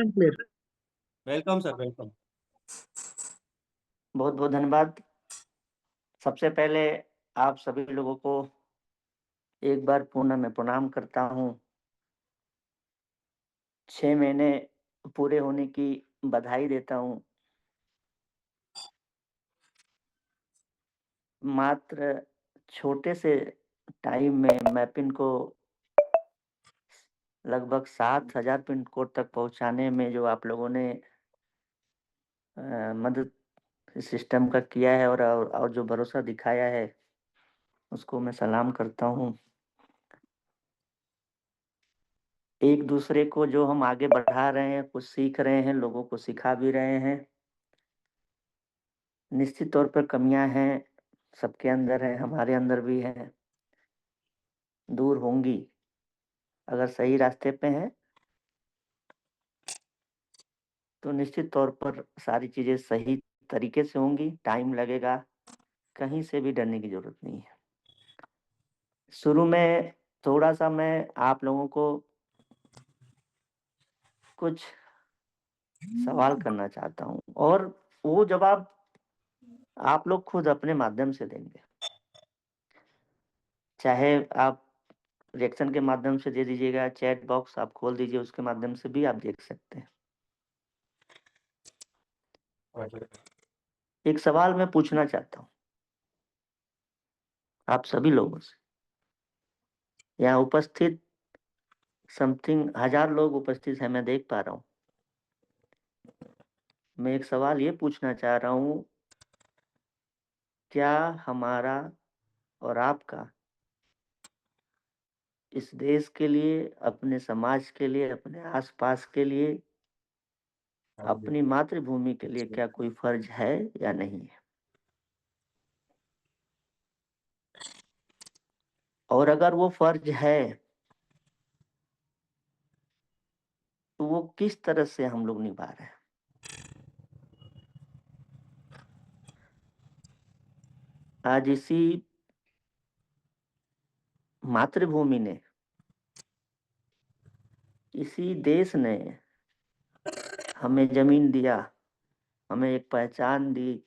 Clear. Welcome sir, welcome. बहुत बहुत धन्यवाद। सबसे पहले आप सभी लोगों को एक बार पुनः मैं प्रणाम करता हूँ। 6 महीने पूरे होने की बधाई देता हूँ। मात्र छोटे से टाइम में मैपिन को लगभग 7,000 पिन कोड तक पहुँचाने में जो आप लोगों ने मदद सिस्टम का किया है और जो भरोसा दिखाया है, उसको मैं सलाम करता हूँ। एक दूसरे को जो हम आगे बढ़ा रहे हैं, कुछ सीख रहे हैं, लोगों को सिखा भी रहे हैं। निश्चित तौर पर कमियां हैं, सबके अंदर है, हमारे अंदर भी है, दूर होंगी। अगर सही रास्ते पे हैं तो निश्चित तौर पर सारी चीजें सही तरीके से होंगी। टाइम लगेगा, कहीं से भी डरने की जरूरत नहीं है। शुरू में थोड़ा सा मैं आप लोगों को कुछ सवाल करना चाहता हूँ और वो जवाब आप लोग खुद अपने माध्यम से देंगे। चाहे आप रिएक्शन के माध्यम से दे दीजिएगा, चैट बॉक्स आप खोल दीजिए, उसके माध्यम से भी आप देख सकते हैं। एक सवाल मैं पूछना चाहता हूँ आप सभी लोगों से। यहाँ उपस्थित समथिंग 1000 लोग उपस्थित हैं, मैं देख पा रहा हूँ। मैं एक सवाल ये पूछना चाह रहा हूँ, क्या हमारा और आपका इस देश के लिए, अपने समाज के लिए, अपने आसपास के लिए, अपनी मातृभूमि के लिए क्या कोई फर्ज है या नहीं है? और अगर वो फर्ज है तो वो किस तरह से हम लोग निभा रहे हैं? आज इसी मातृभूमि ने, इसी देश ने हमें जमीन दिया, हमें एक पहचान दी।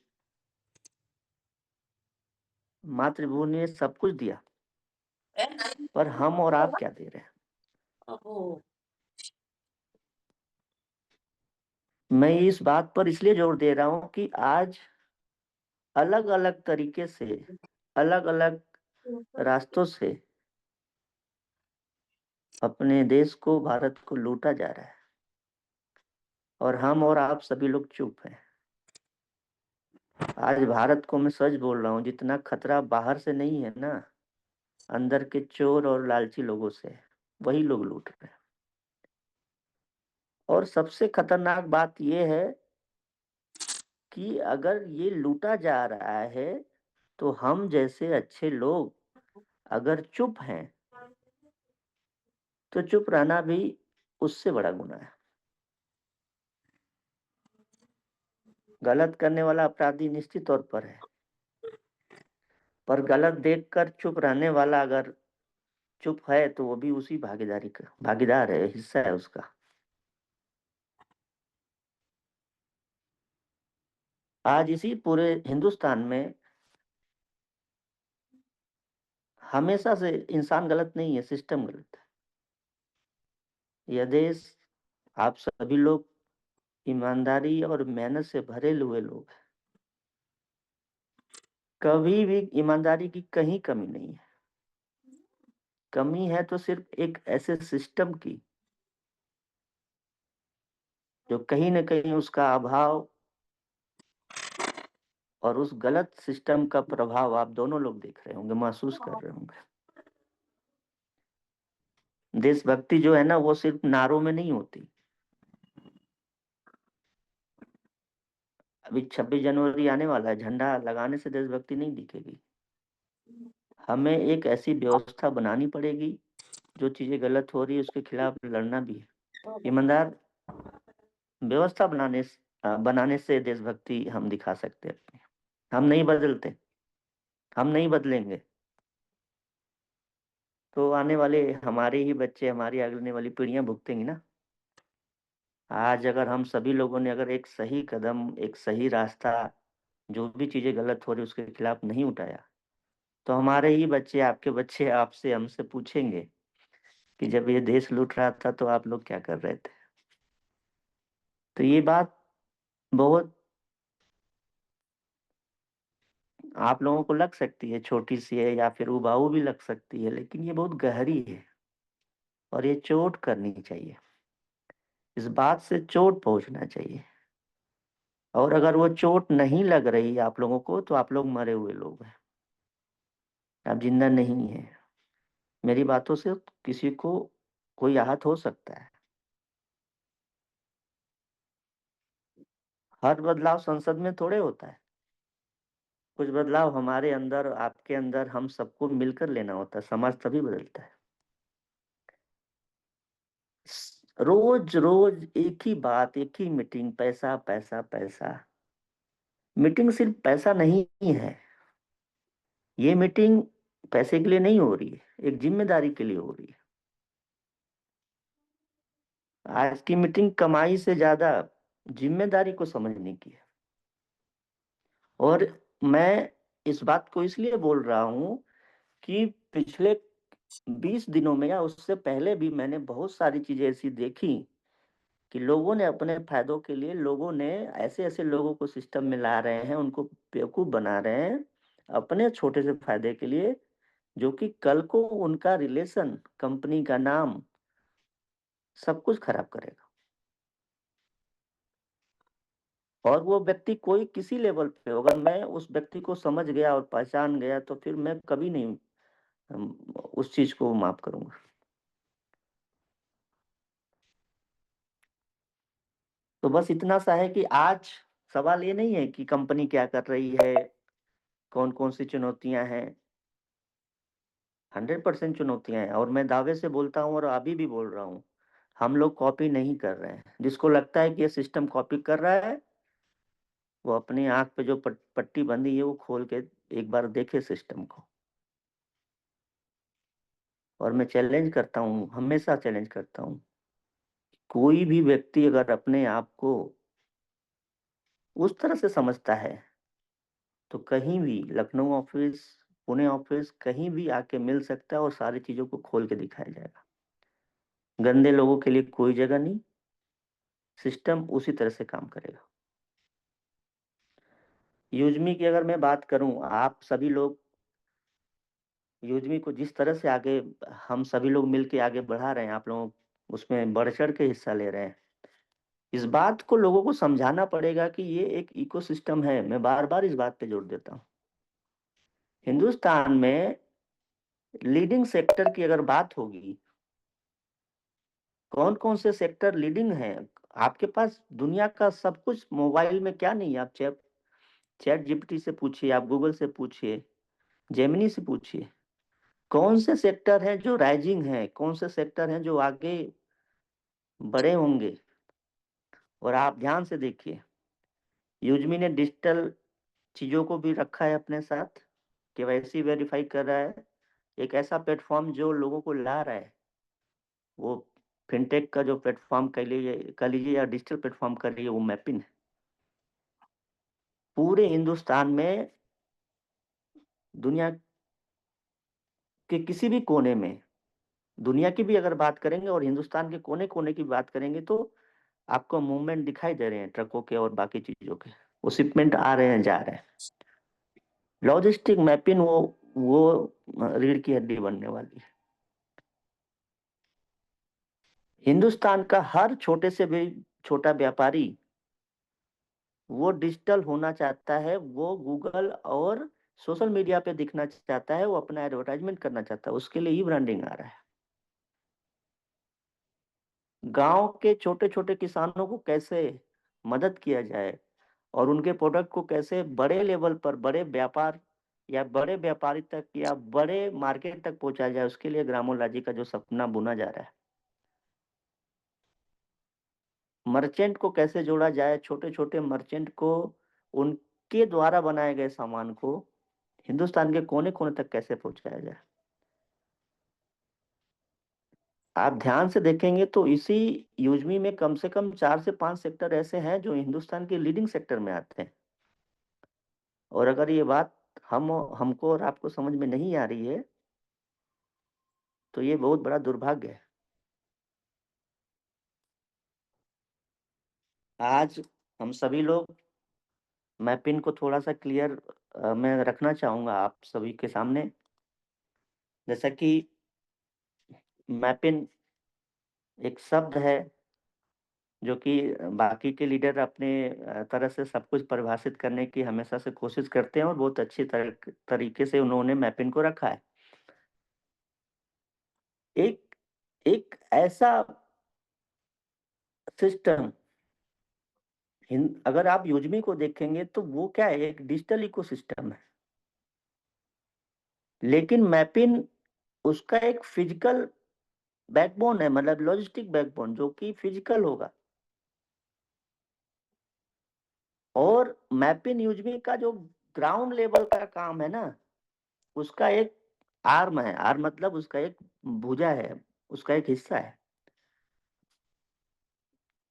मातृभूमि ने सब कुछ दिया, पर हम और आप क्या दे रहे हैं? मैं इस बात पर इसलिए जोर दे रहा हूं कि आज अलग अलग तरीके से, अलग अलग रास्तों से अपने देश को, भारत को लूटा जा रहा है और हम और आप सभी लोग चुप हैं। आज भारत को मैं सच बोल रहा हूँ, जितना खतरा बाहर से नहीं है ना, अंदर के चोर और लालची लोगों से है। वही लोग लूट रहे हैं। और सबसे खतरनाक बात यह है कि अगर ये लूटा जा रहा है तो हम जैसे अच्छे लोग अगर चुप हैं तो चुप रहना भी उससे बड़ा गुनाह है। गलत करने वाला अपराधी निश्चित तौर पर है, पर गलत देखकर चुप रहने वाला अगर चुप है तो वो भी उसी भागीदारी का भागीदार है, हिस्सा है उसका। आज इसी पूरे हिंदुस्तान में हमेशा से इंसान गलत नहीं है, सिस्टम गलत है। यह देश, आप सभी लोग ईमानदारी और मेहनत से भरे हुए लोग हैं। कभी भी ईमानदारी की कहीं कमी नहीं है। कमी है तो सिर्फ एक ऐसे सिस्टम की जो कहीं न कहीं उसका अभाव और उस गलत सिस्टम का प्रभाव आप दोनों लोग देख रहे होंगे, महसूस कर रहे होंगे। देशभक्ति जो है ना, वो सिर्फ नारों में नहीं होती। अभी 26 जनवरी आने वाला है, झंडा लगाने से देशभक्ति नहीं दिखेगी। हमें एक ऐसी व्यवस्था बनानी पड़ेगी, जो चीजें गलत हो रही है उसके खिलाफ लड़ना भी है। ईमानदार व्यवस्था बनाने से देशभक्ति हम दिखा सकते हैं अपनी। हम नहीं बदलते, हम नहीं बदलेंगे तो आने वाले हमारे ही बच्चे, हमारी आने वाली पीढ़ियां भुगतेंगी ना। आज अगर हम सभी लोगों ने अगर एक सही कदम, एक सही रास्ता, जो भी चीजें गलत हो रही उसके खिलाफ नहीं उठाया, तो हमारे ही बच्चे, आपके बच्चे आपसे, हमसे पूछेंगे कि जब ये देश लूट रहा था तो आप लोग क्या कर रहे थे। तो ये बात बहुत आप लोगों को लग सकती है छोटी सी है या फिर उबाऊ भी लग सकती है, लेकिन ये बहुत गहरी है और ये चोट करनी चाहिए। इस बात से चोट पहुंचना चाहिए। और अगर वो चोट नहीं लग रही आप लोगों को तो आप लोग मरे हुए लोग हैं, आप जिंदा नहीं है। मेरी बातों से किसी को कोई आहत हो सकता है। हर बदलाव संसद में थोड़े होता है। कुछ बदलाव हमारे अंदर, आपके अंदर, हम सबको मिलकर लेना होता है, समाज तभी बदलता है। रोज रोज एक ही बात, एक ही मीटिंग, पैसा पैसा पैसा। मीटिंग सिर्फ पैसा नहीं है। ये मीटिंग पैसे के लिए नहीं हो रही है, एक जिम्मेदारी के लिए हो रही है। आज की मीटिंग कमाई से ज्यादा जिम्मेदारी को समझने की है। और मैं इस बात को इसलिए बोल रहा हूँ कि पिछले 20 दिनों में या उससे पहले भी मैंने बहुत सारी चीजें ऐसी देखी कि लोगों ने अपने फायदों के लिए, लोगों ने ऐसे ऐसे लोगों को सिस्टम में ला रहे हैं, उनको बेवकूफ बना रहे हैं अपने छोटे से फायदे के लिए, जो कि कल को उनका रिलेशन, कंपनी का नाम, सब कुछ खराब करेगा। और वो व्यक्ति कोई किसी लेवल पे हो, अगर मैं उस व्यक्ति को समझ गया और पहचान गया तो फिर मैं कभी नहीं उस चीज को माफ करूंगा। तो बस इतना सा है कि आज सवाल ये नहीं है कि कंपनी क्या कर रही है, कौन कौन सी चुनौतियां हैं। 100% चुनौतियां हैं और मैं दावे से बोलता हूँ और अभी भी बोल रहा हूँ, हम लोग कॉपी नहीं कर रहे हैं। जिसको लगता है कि ये सिस्टम कॉपी कर रहा है, वो अपनी आंख पे जो पट्टी बंधी है वो खोल के एक बार देखे सिस्टम को। और मैं चैलेंज करता हूँ, हमेशा चैलेंज करता हूँ, कोई भी व्यक्ति अगर अपने आप को उस तरह से समझता है तो कहीं भी, लखनऊ ऑफिस, पुणे ऑफिस, कहीं भी आके मिल सकता है और सारी चीजों को खोल के दिखाया जाएगा। गंदे लोगों के लिए कोई जगह नहीं, सिस्टम उसी तरह से काम करेगा। यूजमी की अगर मैं बात करूं, आप सभी लोग यूजमी को जिस तरह से आगे, हम सभी लोग मिलके आगे बढ़ा रहे हैं, आप लोग उसमें बढ़ चढ़ के हिस्सा ले रहे हैं। इस बात को लोगों को समझाना पड़ेगा कि ये एक इकोसिस्टम है। मैं बार बार इस बात पे जोर देता हूँ। हिंदुस्तान में लीडिंग सेक्टर की अगर बात होगी, कौन कौन से सेक्टर लीडिंग हैं? आपके पास दुनिया का सब कुछ मोबाइल में, क्या नहीं है? आप चैट चैट जीपीटी से पूछिए, आप गूगल से पूछिए, जेमिनी से पूछिए, कौन से सेक्टर हैं जो राइजिंग हैं, कौन से सेक्टर हैं जो आगे बड़े होंगे। और आप ध्यान से देखिए, यूजमी ने डिजिटल चीजों को भी रखा है अपने साथ, केवाईसी वेरीफाई कर रहा है। एक ऐसा प्लेटफॉर्म जो लोगों को ला रहा है, वो फिनटेक का जो प्लेटफॉर्म कह लीजिए या डिजिटल प्लेटफॉर्म कर लीजिए, वो मैपिन है। पूरे हिंदुस्तान में, दुनिया के किसी भी कोने में, दुनिया की भी अगर बात करेंगे और हिंदुस्तान के कोने कोने की बात करेंगे तो आपको मूवमेंट दिखाई दे रहे हैं ट्रकों के और बाकी चीजों के। वो शिपमेंट आ रहे हैं, जा रहे हैं। लॉजिस्टिक मैपिंग, वो रीढ़ की हड्डी बनने वाली है। हिंदुस्तान का हर छोटे से भी छोटा व्यापारी वो डिजिटल होना चाहता है, वो गूगल और सोशल मीडिया पे दिखना चाहता है, वो अपना एडवर्टाइजमेंट करना चाहता है, उसके लिए ही ब्रांडिंग आ रहा है। गांव के छोटे छोटे किसानों को कैसे मदद किया जाए और उनके प्रोडक्ट को कैसे बड़े लेवल पर, बड़े व्यापार या बड़े व्यापारी तक या बड़े मार्केट तक पहुंचाया जाए, उसके लिए ग्रामोलॉजी का जो सपना बुना जा रहा है। मर्चेंट को कैसे जोड़ा जाए, छोटे छोटे मर्चेंट को, उनके द्वारा बनाए गए सामान को हिंदुस्तान के कोने कोने तक कैसे पहुंचाया जाए। आप ध्यान से देखेंगे तो इसी यूजमी में कम से कम 4 से 5 सेक्टर ऐसे हैं जो हिंदुस्तान के लीडिंग सेक्टर में आते हैं। और अगर ये बात हमको और आपको समझ में नहीं आ रही है तो ये बहुत बड़ा दुर्भाग्य है। आज हम सभी लोग मैपिन को थोड़ा सा क्लियर मैं रखना चाहूंगा आप सभी के सामने। जैसा कि मैपिन एक शब्द है जो कि बाकी के लीडर अपने तरह से सब कुछ परिभाषित करने की हमेशा से कोशिश करते हैं और बहुत अच्छी तरीके से उन्होंने मैपिन को रखा है। एक एक ऐसा सिस्टम अगर आप यूजमी को देखेंगे तो वो क्या है, एक डिजिटल इकोसिस्टम है। लेकिन मैपिन उसका एक फिजिकल बैकबोन है, मतलब लॉजिस्टिक बैकबोन जो कि फिजिकल होगा। और मैपिन यूजमी का जो ग्राउंड लेवल का काम है ना, उसका एक आर्म है। आर्म मतलब उसका एक भुजा है, उसका एक हिस्सा है।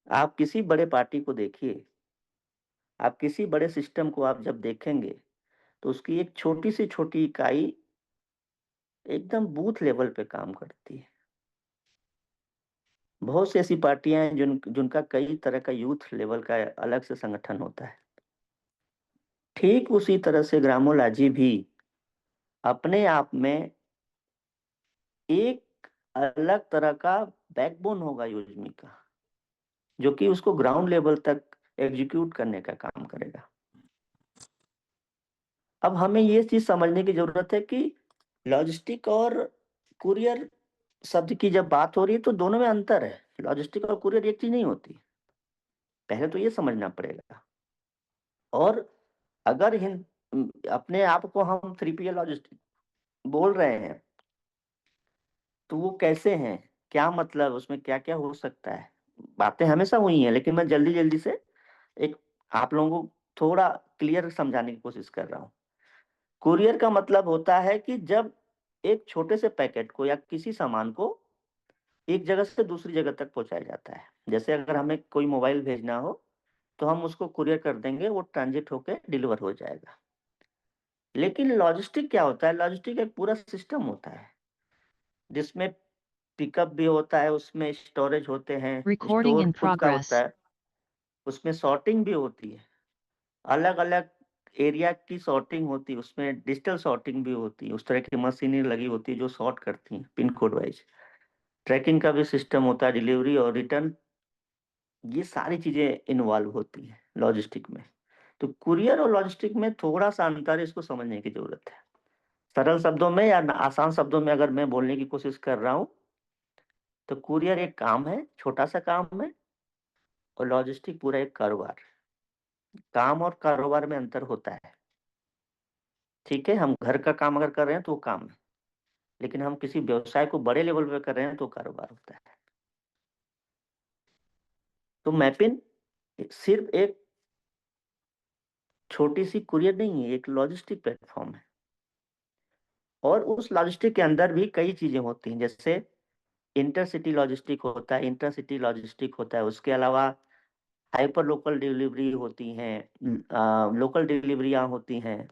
आप किसी बड़े पार्टी को देखिए, आप किसी बड़े सिस्टम को आप जब देखेंगे तो उसकी एक छोटी से छोटी इकाई एकदम बूथ लेवल पे काम करती है। बहुत सी ऐसी पार्टियां हैं जिनका कई तरह का यूथ लेवल का अलग से संगठन होता है। ठीक उसी तरह से ग्रामोलॉजी भी अपने आप में एक अलग तरह का बैकबोन होगा यूजमी का, जो कि उसको ग्राउंड लेवल तक एग्जीक्यूट करने का काम करेगा। अब हमें ये चीज समझने की जरूरत है कि लॉजिस्टिक और कुरियर शब्द की जब बात हो रही है तो दोनों में अंतर है। लॉजिस्टिक और कुरियर एक चीज नहीं होती, पहले तो ये समझना पड़ेगा। और अगर अपने आप को हम 3PL लॉजिस्टिक बोल रहे हैं तो वो कैसे हैं, क्या मतलब, उसमें क्या क्या हो सकता है। बातें हमेशा हुई हैं, लेकिन मैं जल्दी जल्दी से एक आप लोगों को थोड़ा क्लियर समझाने की कोशिश कर रहा हूँ। कुरियर का मतलब होता है कि जब एक छोटे से पैकेट को या किसी सामान को एक जगह से दूसरी जगह तक पहुंचाया जाता है। जैसे अगर हमें कोई मोबाइल भेजना हो तो हम उसको कुरियर कर देंगे, वो ट्रांजिट होकर डिलीवर हो जाएगा। लेकिन लॉजिस्टिक क्या होता है, लॉजिस्टिक एक पूरा सिस्टम होता है जिसमें पिकअप भी होता है, उसमें स्टोरेज होते हैं, Recording स्टोर in खुद का progress. होता है, उसमें सॉर्टिंग भी होती है, अलग अलग एरिया की सॉर्टिंग होती है, उसमें डिजिटल सॉर्टिंग भी होती है, उस तरह की मशीनें लगी होती है जो सॉर्ट करती हैं पिन कोड वाइज। ट्रैकिंग का भी सिस्टम होता है, डिलीवरी और रिटर्न, ये सारी चीजें इन्वॉल्व होती हैं लॉजिस्टिक में। तो कुरियर और लॉजिस्टिक में थोड़ा सा अंतर है, इसको समझने की जरूरत है। सरल शब्दों में या आसान शब्दों में अगर मैं बोलने की कोशिश कर रहा हूँ तो कुरियर एक काम है, छोटा सा काम है, और लॉजिस्टिक पूरा एक कारोबार। काम और कारोबार में अंतर होता है। ठीक है, हम घर का काम अगर कर रहे हैं तो वो काम है, लेकिन हम किसी व्यवसाय को बड़े लेवल पे कर रहे हैं तो कारोबार होता है। तो मैपिन सिर्फ एक छोटी सी कुरियर नहीं है, एक लॉजिस्टिक प्लेटफॉर्म है। और उस लॉजिस्टिक के अंदर भी कई चीजें होती हैं, जैसे इंटरसिटी लॉजिस्टिक होता है, इंटरसिटी लॉजिस्टिक होता है, उसके अलावा हाइपर लोकल डिलीवरी होती हैं, लोकल डिलीवरियां होती हैं।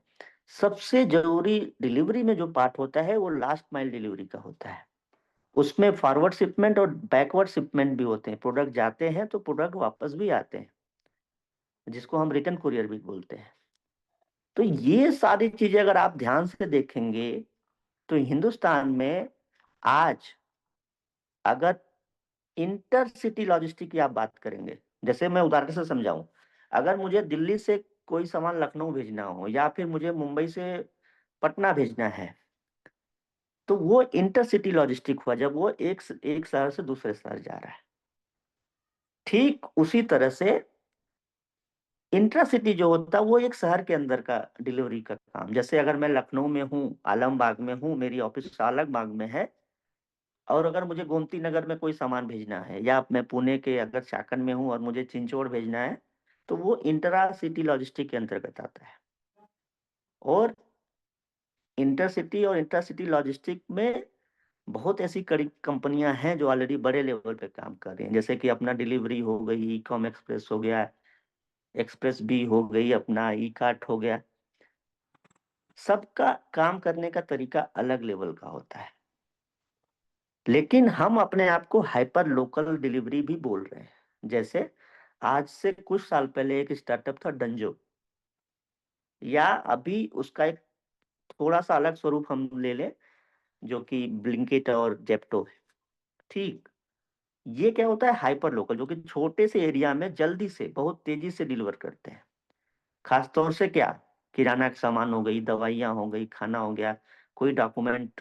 सबसे जरूरी डिलीवरी में जो पार्ट होता है वो लास्ट माइल डिलीवरी का होता है। उसमें फॉरवर्ड शिपमेंट और बैकवर्ड शिपमेंट भी होते हैं, प्रोडक्ट जाते हैं तो प्रोडक्ट वापस भी आते हैं, जिसको हम रिटर्न कुरियर भी बोलते हैं। तो ये सारी चीजें अगर आप ध्यान से देखेंगे तो हिंदुस्तान में आज अगर इंटरसिटी लॉजिस्टिक की आप बात करेंगे, जैसे मैं उदाहरण से समझाऊं, अगर मुझे दिल्ली से कोई सामान लखनऊ भेजना हो या फिर मुझे मुंबई से पटना भेजना है तो वो इंटरसिटी लॉजिस्टिक हुआ जब वो एक शहर से दूसरे शहर जा रहा है। ठीक उसी तरह से इंट्रासिटी जो होता है वो एक शहर के अंदर का डिलीवरी का काम। जैसे अगर मैं लखनऊ में हूँ, आलमबाग में हूँ, मेरी ऑफिस आलमबाग में है, और अगर मुझे गोमती नगर में कोई सामान भेजना है, या मैं पुणे के अगर चाकन में हूँ और मुझे चिंचोड़ भेजना है, तो वो इंटरा सिटी लॉजिस्टिक के अंतर्गत आता है। और इंटरसिटी और इंटरसिटी लॉजिस्टिक में बहुत ऐसी कड़ी कंपनियां हैं जो ऑलरेडी बड़े लेवल पे काम कर रही हैं, जैसे कि अपना डिलीवरी हो गई, ई कॉम एक्सप्रेस हो गया, एक्सप्रेस बी हो गई, अपना ई कार्ट हो गया। सबका काम करने का तरीका अलग लेवल का होता है, लेकिन हम अपने आप को हाइपर लोकल डिलीवरी भी बोल रहे हैं। जैसे आज से कुछ साल पहले एक स्टार्टअप था डंजो, या अभी उसका एक थोड़ा सा अलग स्वरूप हम ले लें जो कि ब्लिंकिट और जेप्टो है। ठीक, ये क्या होता है? हाइपर लोकल, जो कि छोटे से एरिया में जल्दी से बहुत तेजी से डिलीवर करते हैं। खासतौर से क्या, किराना का सामान हो गई, दवाइयाँ हो गई, खाना हो गया, कोई डॉक्यूमेंट,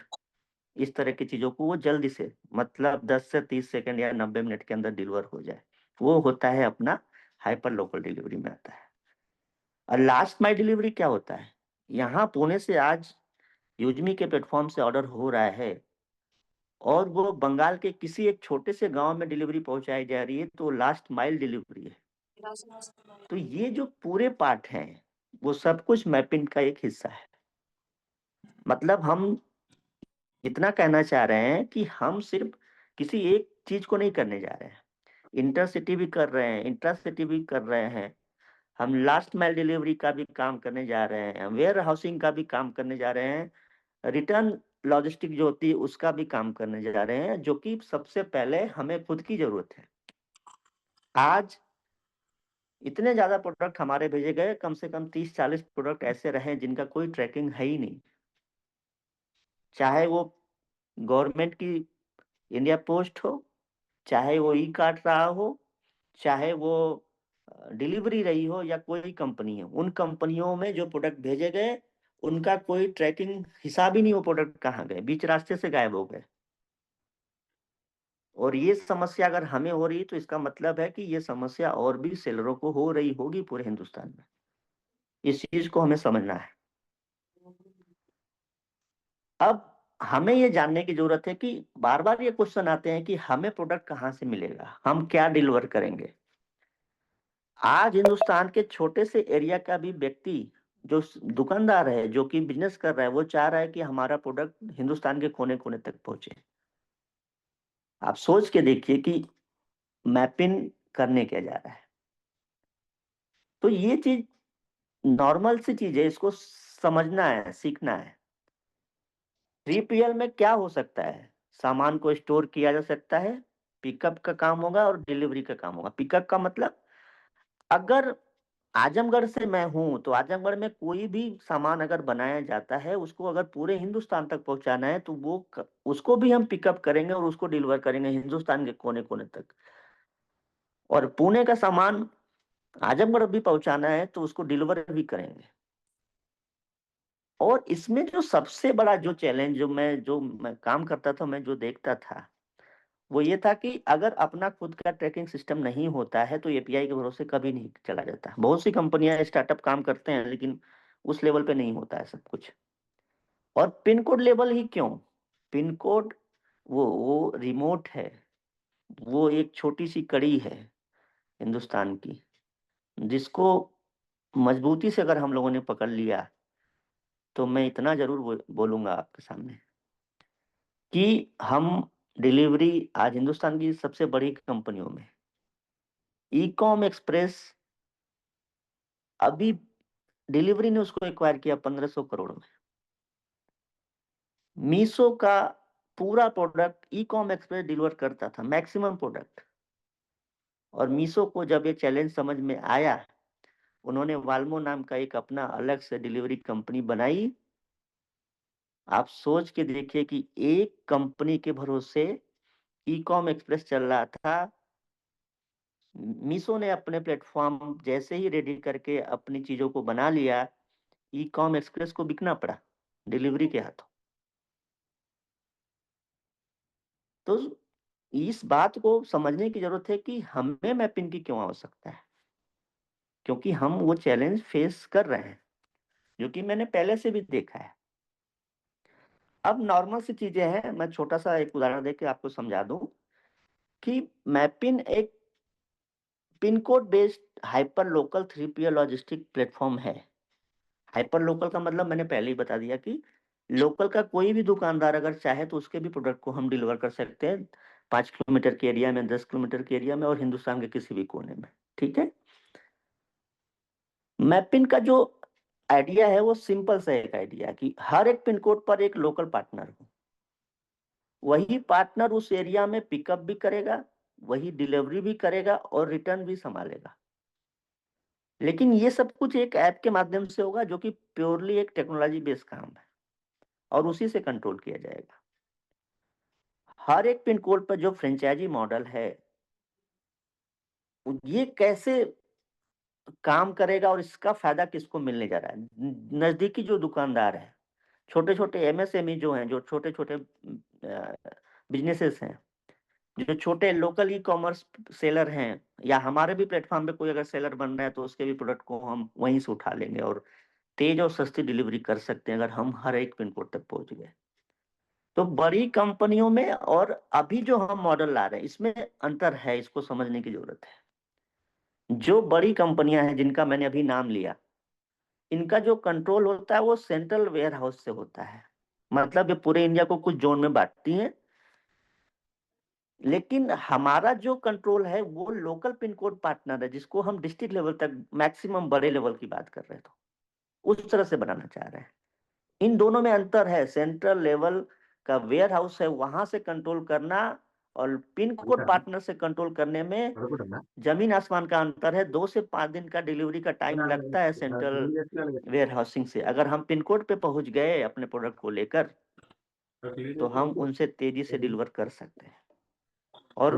इस तरह की चीजों को वो जल्दी से, मतलब 10 से 30 सेकंड या 90 मिनट के अंदर डिलीवर हो जाए, वो होता है अपना हाइपर लोकल डिलीवरी में आता है। और लास्ट माइल डिलीवरी क्या होता है? यहाँ पुणे से आज यूजमी के प्लेटफॉर्म से ऑर्डर हो रहा है और वो बंगाल के किसी एक छोटे से गांव में डिलीवरी पहुंचाई जा रही है, तो लास्ट माइल डिलीवरी है। तो ये जो पूरे पार्ट हैं, वो सब कुछ मैपिंग का एक हिस्सा है। मतलब हम इतना कहना चाह रहे हैं कि हम सिर्फ किसी एक चीज को नहीं करने जा रहे हैं, इंटरसिटी भी कर रहे हैं, इंट्रासिटी भी कर रहे हैं, हम लास्ट माइल डिलीवरी का भी काम करने जा रहे हैं, वेयर हाउसिंग का भी काम करने जा रहे हैं, रिटर्न लॉजिस्टिक जो होती है उसका भी काम करने जा रहे हैं, जो कि सबसे पहले हमें खुद की जरूरत है। आज इतने ज्यादा प्रोडक्ट हमारे भेजे गए, कम से कम 30-40 प्रोडक्ट ऐसे रहे जिनका कोई ट्रैकिंग है ही नहीं, चाहे वो गवर्नमेंट की इंडिया पोस्ट हो, चाहे वो ई कार्ट रहा हो, चाहे वो डिलीवरी रही हो, या कोई कंपनी है, उन कंपनियों में जो प्रोडक्ट भेजे गए उनका कोई ट्रैकिंग हिसाब ही नहीं, वो प्रोडक्ट कहाँ गए, बीच रास्ते से गायब हो गए। और ये समस्या अगर हमें हो रही तो इसका मतलब है कि ये समस्या और भी सेलरों को हो रही होगी पूरे हिंदुस्तान में। इस चीज को हमें समझना है। अब हमें ये जानने की जरूरत है कि बार बार ये क्वेश्चन आते हैं कि हमें प्रोडक्ट कहाँ से मिलेगा, हम क्या डिलीवर करेंगे। आज हिंदुस्तान के छोटे से एरिया का भी व्यक्ति, जो दुकानदार है, जो कि बिजनेस कर रहा है, वो चाह रहा है कि हमारा प्रोडक्ट हिंदुस्तान के कोने कोने तक पहुंचे। आप सोच के देखिए कि मैपिंग करने क्या जा रहा है। तो ये चीज नॉर्मल सी चीज है, इसको समझना है, सीखना है। 3PL में क्या हो सकता है? सामान को स्टोर किया जा सकता है, पिकअप का काम होगा और डिलीवरी का काम होगा। पिकअप का मतलब, अगर आजमगढ़ से मैं हूं तो आजमगढ़ में कोई भी सामान अगर बनाया जाता है, उसको अगर पूरे हिंदुस्तान तक पहुंचाना है तो उसको भी हम पिकअप करेंगे और उसको डिलीवर करेंगे हिंदुस्तान के कोने कोने तक। और पुणे का सामान आजमगढ़ भी पहुंचाना है तो उसको डिलीवर भी करेंगे। और इसमें जो सबसे बड़ा जो चैलेंज, जो मैं काम करता था, मैं जो देखता था, वो ये था कि अगर अपना खुद का ट्रैकिंग सिस्टम नहीं होता है तो एपीआई के भरोसे कभी नहीं चला जाता। बहुत सी कंपनियां स्टार्टअप काम करते हैं, लेकिन उस लेवल पे नहीं होता है सब कुछ। और पिन कोड लेवल ही क्यों? पिन कोड वो रिमोट है, वो एक छोटी सी कड़ी है हिंदुस्तान की, जिसको मजबूती से अगर हम लोगों ने पकड़ लिया तो मैं इतना जरूर बोलूंगा आपके सामने कि हम डिलीवरी आज हिंदुस्तान की सबसे बड़ी कंपनियों में, ई कॉम एक्सप्रेस अभी डिलीवरी ने उसको एक्वायर किया 1500 करोड़ में। मीशो का पूरा product e com express deliver करता था, मैक्सिमम प्रोडक्ट। और मीशो को जब ये चैलेंज समझ में आया, उन्होंने वाल्मो नाम का एक अपना अलग से डिलीवरी कंपनी बनाई। आप सोच के देखिए कि एक कंपनी के भरोसे ई कॉम एक्सप्रेस चल रहा था। मीशो ने अपने प्लेटफॉर्म जैसे ही रेडी करके अपनी चीजों को बना लिया, ई कॉम एक्सप्रेस को बिकना पड़ा डिलीवरी के हाथों। तो इस बात को समझने की जरूरत है कि हमें मैपिंग की क्यों आवश्यकता है, क्योंकि हम वो चैलेंज फेस कर रहे हैं, जो कि मैंने पहले से भी देखा है। अब नॉर्मल सी चीजें हैं, मैं छोटा सा एक उदाहरण देके आपको समझा दूं कि मैपिंग एक pin code based hyper local 3PL logistic platform है। हाइपर लोकल का मतलब मैंने पहले ही बता दिया कि लोकल का कोई भी दुकानदार अगर चाहे तो उसके भी प्रोडक्ट को हम डिलीवर कर सकते हैं 5 किलोमीटर के एरिया में, 10 किलोमीटर के एरिया में, और हिंदुस्तान के किसी भी कोने में। ठीक है। मैपिन का जो आइडिया है वो सिंपल सा एक आइडिया है कि हर एक पिन कोड पर एक लोकल पार्टनर हो। वही पार्टनर उस एरिया में पिकअप भी करेगा, वही डिलीवरी भी करेगा और रिटर्न भी संभालेगा। लेकिन ये सब कुछ एक ऐप के माध्यम से होगा जो कि प्योरली एक टेक्नोलॉजी बेस्ड काम है और उसी से कंट्रोल किया जाएगा। हर एक पिन कोड पर जो फ्रेंचाइजी मॉडल है ये कैसे काम करेगा और इसका फायदा किसको मिलने जा रहा है। नजदीकी जो दुकानदार है, छोटे छोटे एमएसएमई जो हैं, जो छोटे छोटे बिजनेसेस हैं, जो छोटे लोकल ई कॉमर्स सेलर हैं, या हमारे भी प्लेटफॉर्म पे कोई अगर सेलर बन रहा है तो उसके भी प्रोडक्ट को हम वहीं से उठा लेंगे और तेज और सस्ती डिलीवरी कर सकते हैं अगर हम हर एक पिन कोड तक पहुंच गए। तो बड़ी कंपनियों में और अभी जो हम मॉडल ला रहे हैं इसमें अंतर है, इसको समझने की जरूरत है। जो बड़ी कंपनियां हैं जिनका मैंने अभी नाम लिया, इनका जो कंट्रोल होता है वो सेंट्रल वेयर हाउस से होता है। मतलब ये पूरे इंडिया को कुछ जोन में बांटती हैं। लेकिन हमारा जो कंट्रोल है वो लोकल पिन कोड पार्टनर है, जिसको हम डिस्ट्रिक्ट लेवल तक, मैक्सिमम बड़े लेवल की बात कर रहे हैं, तो उस तरह से बनाना चाह रहे हैं। इन दोनों में अंतर है। सेंट्रल लेवल का वेयर हाउस है, वहां से कंट्रोल करना और पिन कोड पार्टनर से कंट्रोल करने में जमीन आसमान का अंतर है। 2 से 5 दिन का डिलीवरी का टाइम लगता है सेंट्रल वेयर हाउसिंग से। अगर हम पिन कोड पे पहुंच गए अपने प्रोडक्ट को लेकर तो हम उनसे तेजी से डिलीवर कर सकते हैं और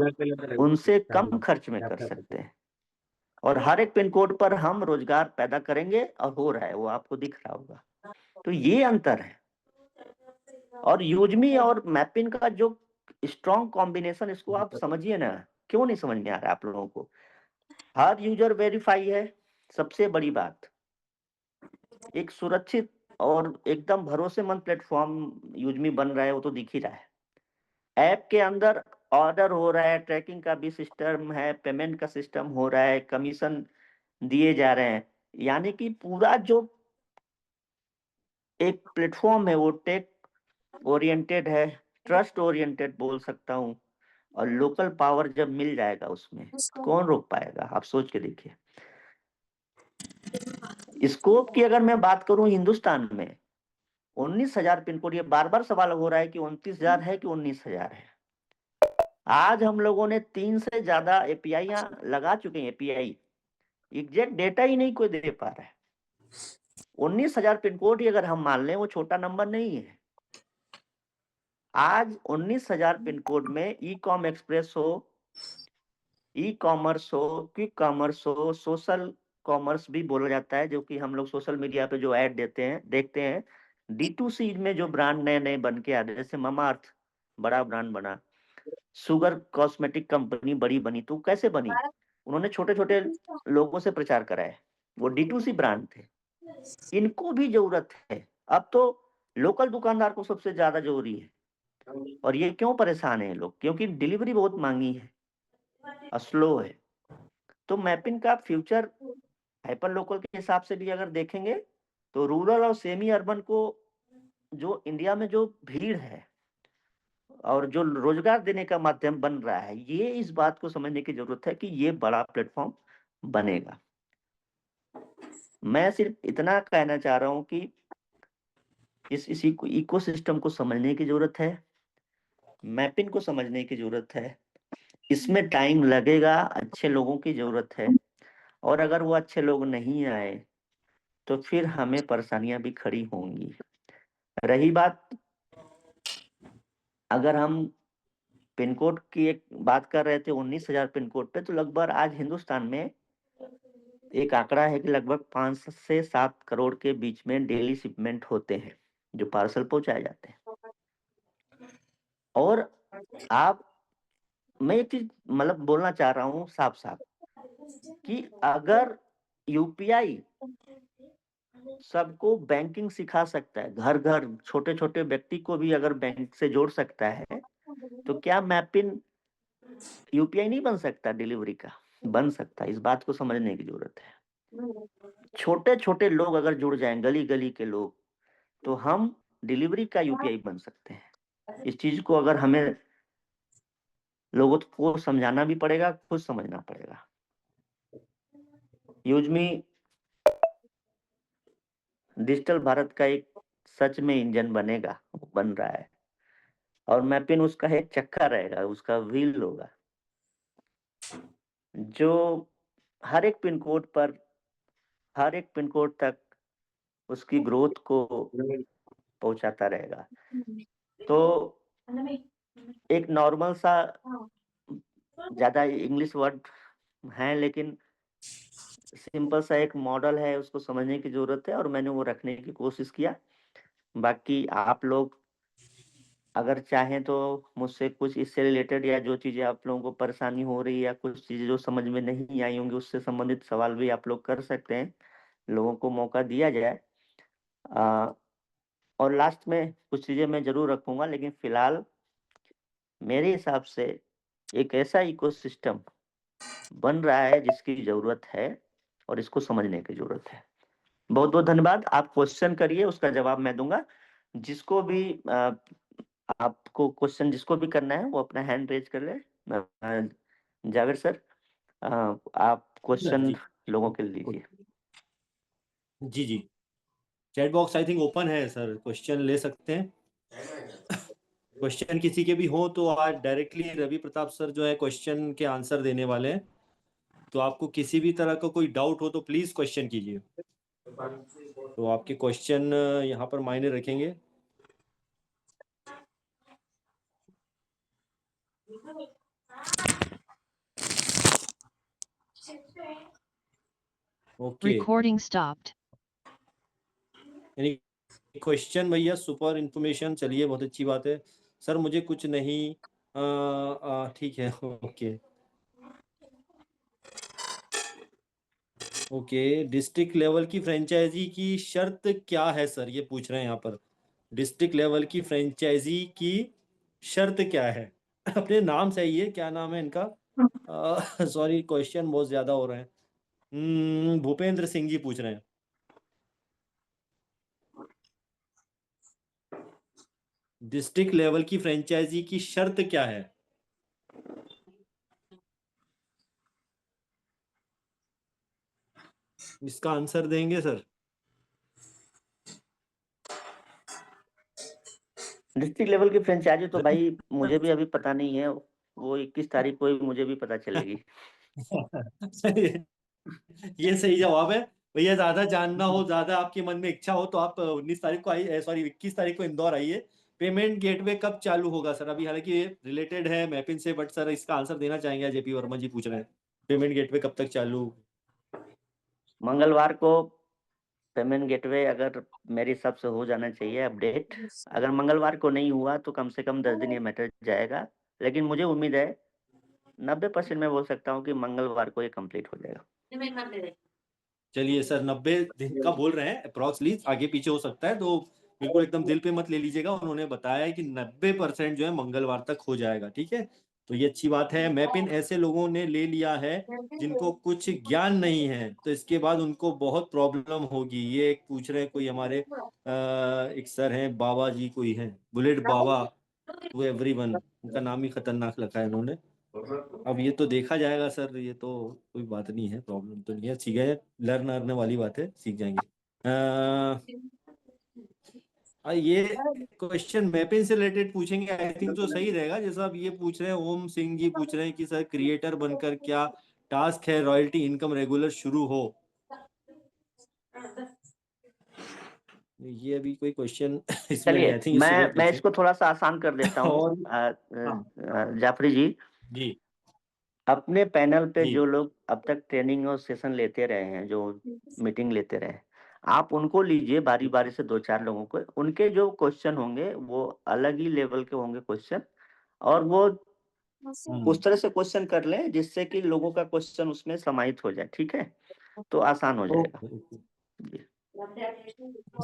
उनसे कम खर्च में कर सकते हैं। और हर एक पिन कोड पर हम रोजगार पैदा करेंगे और हो रहा है, वो आपको दिख रहा होगा। तो ये अंतर है। और यूजमी और मैपिन का जो स्ट्रॉन्ग कॉम्बिनेशन, इसको आप समझिए ना। क्यों नहीं समझ में आ रहा है आप लोगों को? हर यूजर वेरीफाई है, सबसे बड़ी बात। एक सुरक्षित और एकदम भरोसेमंद प्लेटफॉर्म यूजमी बन रहा है, वो तो दिख ही रहा है। ऐप के अंदर ऑर्डर हो रहा है, ट्रैकिंग का भी सिस्टम है, पेमेंट का सिस्टम हो रहा है, कमीशन दिए जा रहे हैं। यानी कि पूरा जो एक प्लेटफॉर्म है वो टेक ओरिएंटेड है, ट्रस्ट ओरिएंटेड बोल सकता हूँ। और लोकल पावर जब मिल जाएगा उसमें तो कौन रोक पाएगा? आप सोच के देखिए। स्कोप की अगर मैं बात करूं हिंदुस्तान में 19,000 पिन कोड, ये बार बार सवाल हो रहा है कि 29,000 है कि 19,000 है। आज हम लोगों ने 3 से ज्यादा एपीआई लगा चुके हैं। एपीआई एग्जैक्ट डेटा ही नहीं कोई दे पा रहा है। 19,000 पिन कोड ही अगर हम मान लें, वो छोटा नंबर नहीं है। आज 19,000 पिन कोड में ई कॉम एक्सप्रेस हो, ई कॉमर्स हो, क्विक कॉमर्स हो, सोशल कॉमर्स भी बोला जाता है, जो कि हम लोग सोशल मीडिया पे जो ऐड देते हैं, देखते हैं। D2C में जो ब्रांड नए नए बन के आ रहे हैं, जैसे ममा अर्थ बड़ा ब्रांड बना, शुगर कॉस्मेटिक कंपनी बड़ी बनी, तो कैसे बनी? उन्होंने छोटे छोटे लोगों से प्रचार कराया, वो D2C ब्रांड थे। इनको भी जरूरत है। अब तो लोकल दुकानदार को सबसे ज्यादा जरूरी है। और ये क्यों परेशान है लोग? क्योंकि डिलीवरी बहुत मांगी है और स्लो है। तो मैपिंग का फ्यूचर हाइपर लोकल के हिसाब से भी अगर देखेंगे तो रूरल और सेमी अर्बन को, जो इंडिया में जो भीड़ है और जो रोजगार देने का माध्यम बन रहा है, ये इस बात को समझने की जरूरत है कि ये बड़ा प्लेटफॉर्म बनेगा। मैं सिर्फ इतना कहना चाह रहा हूं कि इसी को इकोसिस्टम को समझने की जरूरत है, मैपिंग को समझने की जरूरत है। इसमें टाइम लगेगा, अच्छे लोगों की जरूरत है। और अगर वो अच्छे लोग नहीं आए तो फिर हमें परेशानियां भी खड़ी होंगी। रही बात, अगर हम पिन कोड की एक बात कर रहे थे 19,000 पिन कोड पे, तो लगभग आज हिंदुस्तान में एक आंकड़ा है कि लगभग 5 से 7 करोड़ के बीच में डेली शिपमेंट होते हैं जो पार्सल पहुंचाए जाते हैं। और आप, मैं एक चीज मतलब बोलना चाह रहा हूँ साफ साफ कि अगर यूपीआई सबको बैंकिंग सिखा सकता है, घर घर छोटे छोटे व्यक्ति को भी अगर बैंक से जोड़ सकता है, तो क्या मैपिन यूपीआई नहीं बन सकता? डिलीवरी का बन सकता है। इस बात को समझने की जरूरत है। छोटे छोटे लोग अगर जुड़ जाएं, गली गली के लोग, तो हम डिलीवरी का यूपीआई बन सकते हैं। इस चीज को अगर हमें लोगों को समझाना भी पड़ेगा, खुद समझना पड़ेगा। यूजमी डिजिटल भारत का एक सच में इंजन बनेगा, बन रहा है, और मैपिन उसका एक चक्का रहेगा, उसका व्हील होगा, जो हर एक पिन कोड पर, हर एक पिन कोड तक उसकी ग्रोथ को पहुंचाता रहेगा। तो एक नॉर्मल सा, ज्यादा इंग्लिश वर्ड है लेकिन सिंपल सा एक मॉडल है, उसको समझने की जरूरत है, और मैंने वो रखने की कोशिश किया। बाकी आप लोग अगर चाहें तो मुझसे कुछ इससे रिलेटेड, या जो चीजें आप लोगों को परेशानी हो रही है, या कुछ चीजें जो समझ में नहीं आई होंगी, उससे संबंधित सवाल भी आप लोग कर सकते हैं। लोगों को मौका दिया जाए। और लास्ट में कुछ चीजें मैं जरूर रखूंगा, लेकिन फिलहाल मेरे हिसाब से एक ऐसा इकोसिस्टम बन रहा है जिसकी जरूरत है, और इसको समझने की जरूरत है। बहुत बहुत धन्यवाद। आप क्वेश्चन करिए, उसका जवाब मैं दूंगा। जिसको भी आपको क्वेश्चन जिसको भी करना है वो अपना हैंड रेज कर ले। जावेद सर, आप क्वेश्चन जी लोगों के लिए लीजिए। जी जी, chat box I think open है सर, क्वेश्चन ले सकते हैं। क्वेश्चन किसी के भी हो तो आज डायरेक्टली रवि प्रताप सर जो है क्वेश्चन के आंसर देने वाले हैं। तो आपको किसी भी तरह का कोई डाउट हो तो प्लीज क्वेश्चन कीजिए। तो आपके क्वेश्चन यहाँ पर मायने रखेंगे। Okay, Recording stopped. यानी क्वेश्चन भैया सुपर इंफॉर्मेशन, चलिए बहुत अच्छी बात है सर। मुझे कुछ नहीं, ठीक है, ओके ओके। डिस्ट्रिक्ट लेवल की फ्रेंचाइजी की शर्त क्या है सर, ये पूछ रहे हैं यहाँ पर। डिस्ट्रिक्ट लेवल की फ्रेंचाइजी की शर्त क्या है? अपने नाम से ही है, क्या नाम है इनका? सॉरी, क्वेश्चन बहुत ज्यादा हो रहे हैं। भूपेंद्र सिंह जी पूछ रहे हैं। डिस्ट्रिक्ट लेवल की फ्रेंचाइजी की शर्त क्या है? इसका आंसर देंगे सर? डिस्ट्रिक्ट लेवल की फ्रेंचाइजी तो भाई मुझे भी अभी पता नहीं है, वो 21 तारीख को ही मुझे भी पता चलेगी। ये सही जवाब है भैया। ज्यादा जानना हो, ज्यादा आपके मन में इच्छा हो तो आप 19 तारीख को आइए, सॉरी 21 तारीख को इंदौर आइए। पेमेंट गेटवे कब चालू होगा सर? अभी हालांकि ये रिलेटेड है मैपिन से, बट सर इसका आंसर देना चाहेंगे। जेपी वर्मा जी पूछ रहे हैं पेमेंट गेटवे कब तक चालू? मंगलवार को पेमेंट गेटवे अगर मेरे हिसाब से हो जाना चाहिए अपडेट। अगर मंगलवार को नहीं हुआ तो कम से कम 10 दिन ये मैटर जाएगा, लेकिन मुझे उम्मीद है 90% मैं बोल सकता हूँ कि मंगलवार को ये कंप्लीट हो जाएगा। चलिए सर, 90 दिन का बोल रहे हैं अप्रोक्सली, आगे पीछे हो सकता है, तो बिल्कुल एकदम दिल पे मत ले लीजिएगा। उन्होंने बताया है कि 90% जो है मंगलवार तक हो जाएगा, ठीक है। तो ये अच्छी बात है। मैपिन ऐसे लोगों ने ले लिया है जिनको कुछ ज्ञान नहीं है, तो इसके बाद उनको बहुत प्रॉब्लम होगी। ये एक पूछ रहे हैं, कोई हमारे एक सर हैं, बाबा जी कोई हैं, बुलेट बाबा टू एवरीवन, उनका नाम ही खतरनाक रखा है इन्होंने। अब ये तो देखा जाएगा सर, ये तो कोई बात नहीं है, प्रॉब्लम तो नहीं है, सीख गए, लर्न करने वाली बात है, सीख जाएंगे। ये क्वेश्चन मैपिंग से रिलेटेड पूछेंगे आई थिंक, तो सही रहेगा। जैसा आप ये पूछ रहे हैं, ओम सिंह जी पूछ रहे हैं कि सर क्रिएटर बनकर क्या टास्क है रॉयल्टी इनकम रेगुलर शुरू हो? ये अभी कोई क्वेश्चन इसमें नहीं, चलिए आई थिंक इससे बहुत मैं पीछे। इसको थोड़ा सा आसान कर देता हूँ। और हाँ, जाफरी जी, जी अपने पैनल पे जी जो लोग अब तक ट्रेनिंग और सेशन लेते रहे हैं, जो मीटिंग लेते रहे, आप उनको लीजिए बारी बारी से, 2-4 लोगों को। उनके जो क्वेश्चन होंगे वो अलग ही लेवल के होंगे क्वेश्चन, और वो उस तरह से क्वेश्चन कर लें जिससे कि लोगों का क्वेश्चन उसमें समाहित हो जाए, ठीक है, तो आसान हो जाएगा। ओके। जी।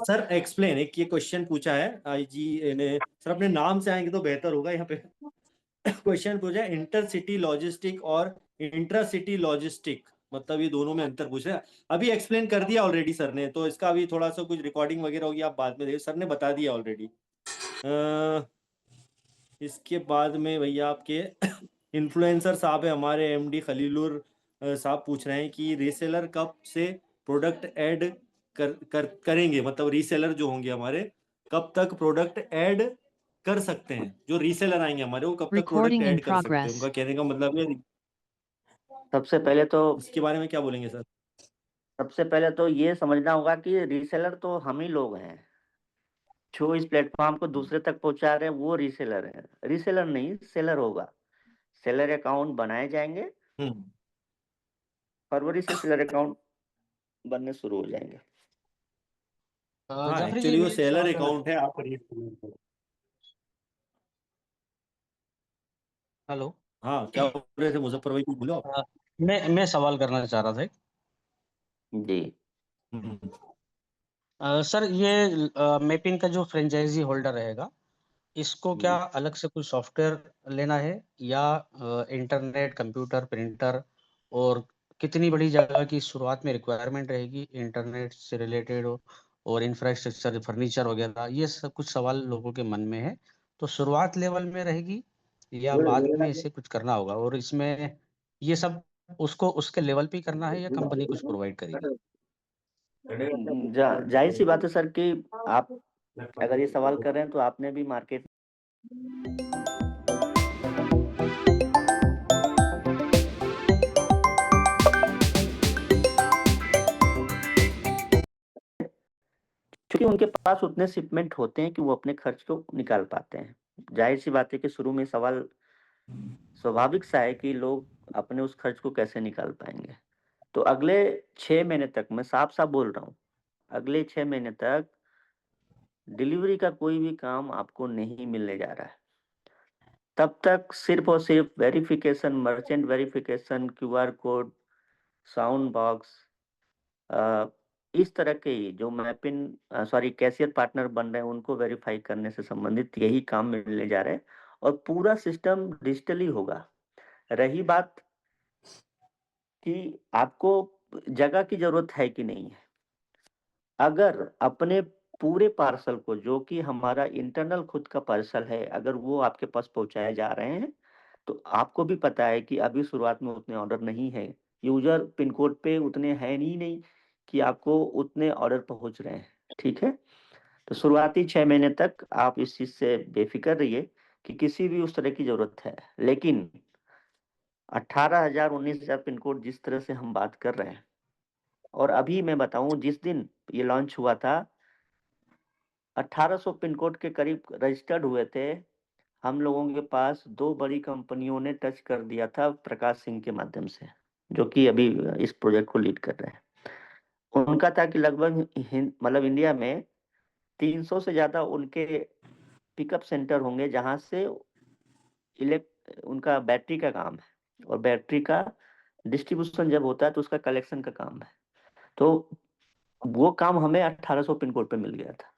सर एक्सप्लेन, एक ये क्वेश्चन पूछा है आई जी ने, सर अपने नाम से आएंगे तो बेहतर होगा। यहाँ पे क्वेश्चन पूछा है, इंटरसिटी लॉजिस्टिक और इंट्रासिटी लॉजिस्टिक मतलब ये दोनों में अंतर पूछ रहे हैं। अभी एक्सप्लेन कर दिया ऑलरेडी सर ने, तो इसका अभी थोड़ा सा कुछ रिकॉर्डिंग वगैरह होगी, आप बाद में देखिए, सर ने बता दिया ऑलरेडी। इसके बाद में भैया आपके इन्फ्लुएंसर साहब है हमारे, एमडी खलीलुर साहब पूछ रहे हैं कि रीसेलर कब से प्रोडक्ट ऐड करेंगे, मतलब रीसेलर जो होंगे हमारे कब तक प्रोडक्ट ऐड कर सकते हैं, जो रीसेलर आएंगे हमारे वो कब तक प्रोडक्ट Recording in ऐड कर सकते हैं, progress. उनका कहने का मतलब है। सबसे पहले तो इसके बारे में क्या बोलेंगे सर? सबसे पहले तो ये समझना होगा कि रीसेलर तो हम ही लोग हैं, जो इस प्लेटफॉर्म को दूसरे तक पहुंचा रहे हैं वो रीसेलर है। रीसेलर नहीं, सेलर होगा। सेलर अकाउंट बनाए जाएंगे, फरवरी से सेलर अकाउंट बनने शुरू हो जाएंगे। हाँ जाफरी जी, एक्चुअली वो मैं एक सेलर सवाल करना अकाउंट है, आप रीसेलर। हेलो। हाँ क्या बोल रहे थे मुजफ्फर भाई, कुछ बोलो आप। मैं सवाल करना चाह रहा था एक। जी हम्म। सर, ये मैपिंग का जो फ्रेंचाइजी होल्डर रहेगा, इसको क्या अलग से कोई सॉफ्टवेयर लेना है, या इंटरनेट, कंप्यूटर, प्रिंटर, और कितनी बड़ी जगह की शुरुआत में रिक्वायरमेंट रहेगी इंटरनेट से रिलेटेड, और इंफ्रास्ट्रक्चर, फर्नीचर वगैरह, ये सब कुछ सवाल लोगों के मन में है। तो शुरुआत लेवल में रहेगी या बाद में इसे कुछ करना होगा, और इसमें ये सब उसको उसके लेवल पे ही करना है या कंपनी कुछ प्रोवाइड करेगी? जाहिर सी बात है सर कि आप अगर ये सवाल कर रहे हैं तो आपने भी मार्केट क्योंकि उनके पास उतने शिपमेंट होते हैं कि वो अपने खर्च को निकाल पाते हैं। जाहिर सी बात है कि शुरू में सवाल स्वाभाविक सा है कि लोग अपने उस खर्च को कैसे निकाल पाएंगे। तो अगले 6 महीने तक, मैं साफ साफ बोल रहा हूँ, अगले 6 महीने तक डिलीवरी का कोई भी काम आपको नहीं मिलने जा रहा है। तब तक सिर्फ और सिर्फ verification, merchant verification, QR code, sound box, इस तरह के जो कैशियर पार्टनर बन रहे हैं उनको वेरीफाई करने से संबंधित यही काम मिलने जा रहे हैं, और पूरा सिस्टम डिजिटली होगा। रही बात कि आपको जगह की जरूरत है कि नहीं है, अगर अपने पूरे पार्सल को, जो कि हमारा इंटरनल खुद का पार्सल है, अगर वो आपके पास पहुंचाए जा रहे हैं, तो आपको भी पता है कि अभी शुरुआत में उतने ऑर्डर नहीं है, यूजर पिन कोड पे उतने हैं नहीं कि आपको उतने ऑर्डर पहुंच रहे हैं। ठीक है, तो शुरुआती 6 महीने तक आप इस चीज से बेफिक्र रहिए कि किसी भी उस तरह की जरूरत है। लेकिन 18,000 19,000 पिन कोड जिस तरह से हम बात कर रहे हैं, और अभी मैं बताऊं जिस दिन ये लॉन्च हुआ था 1800 पिन कोड के करीब रजिस्टर्ड हुए थे। हम लोगों के पास 2 बड़ी कंपनियों ने टच कर दिया था प्रकाश सिंह के माध्यम से, जो कि अभी इस प्रोजेक्ट को लीड कर रहे हैं। उनका था कि लगभग मतलब इंडिया में 300 से ज्यादा उनके पिकअप सेंटर होंगे जहां से उनका बैटरी का काम है, और बैटरी का डिस्ट्रीब्यूशन जब होता है तो उसका कलेक्शन का काम है। तो वो काम हमें 1800 पिन कोड पे मिल गया था।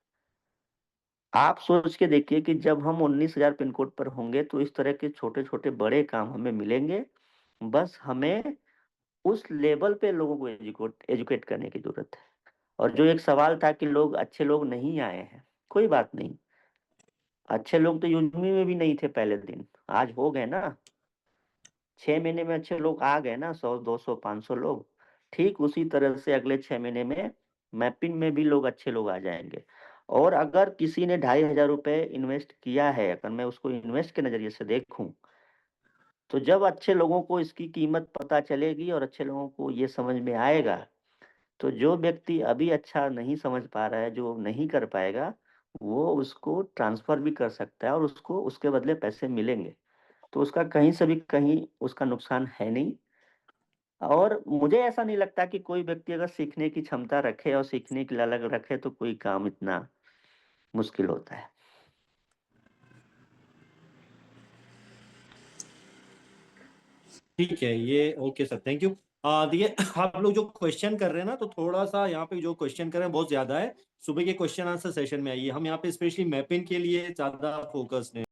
आप सोच के देखिए कि जब हम 19,000 पिन कोड पर होंगे तो इस तरह के छोटे छोटे बड़े काम हमें मिलेंगे। बस हमें उस लेवल पे लोगों को एजुकेट करने की जरूरत है। और जो एक सवाल था कि लोग, अच्छे लोग नहीं आए हैं, कोई बात नहीं, अच्छे लोग तो यूजमी में भी नहीं थे पहले दिन, आज हो गए ना। 6 महीने में अच्छे लोग आ गए ना, 100 200 500 लोग। ठीक उसी तरह से अगले 6 महीने में मैपिंग में भी लोग, अच्छे लोग आ जाएंगे। और अगर किसी ने 2,500 रुपए इन्वेस्ट किया है, अगर मैं उसको इन्वेस्ट के नजरिए से देखूं, तो जब अच्छे लोगों को इसकी कीमत पता चलेगी और अच्छे लोगों को ये समझ में आएगा, तो जो व्यक्ति अभी अच्छा नहीं समझ पा रहा है, जो नहीं कर पाएगा, वो उसको ट्रांसफर भी कर सकता है और उसको उसके बदले पैसे मिलेंगे। तो उसका कहीं से भी कहीं उसका नुकसान है नहीं। और मुझे ऐसा नहीं लगता कि कोई व्यक्ति अगर सीखने की क्षमता रखे और सीखने की ललक रखे तो कोई काम इतना मुश्किल होता है। ठीक है, ये ओके सर, थैंक यू। देखिए आप लोग जो क्वेश्चन कर रहे हैं ना, तो थोड़ा सा यहाँ पे जो क्वेश्चन कर रहे हैं बहुत ज्यादा है। सुबह के क्वेश्चन आंसर सेशन में आइए, हम यहाँ पे स्पेशली मैपिंग के लिए ज्यादा फोकस्ड हैं।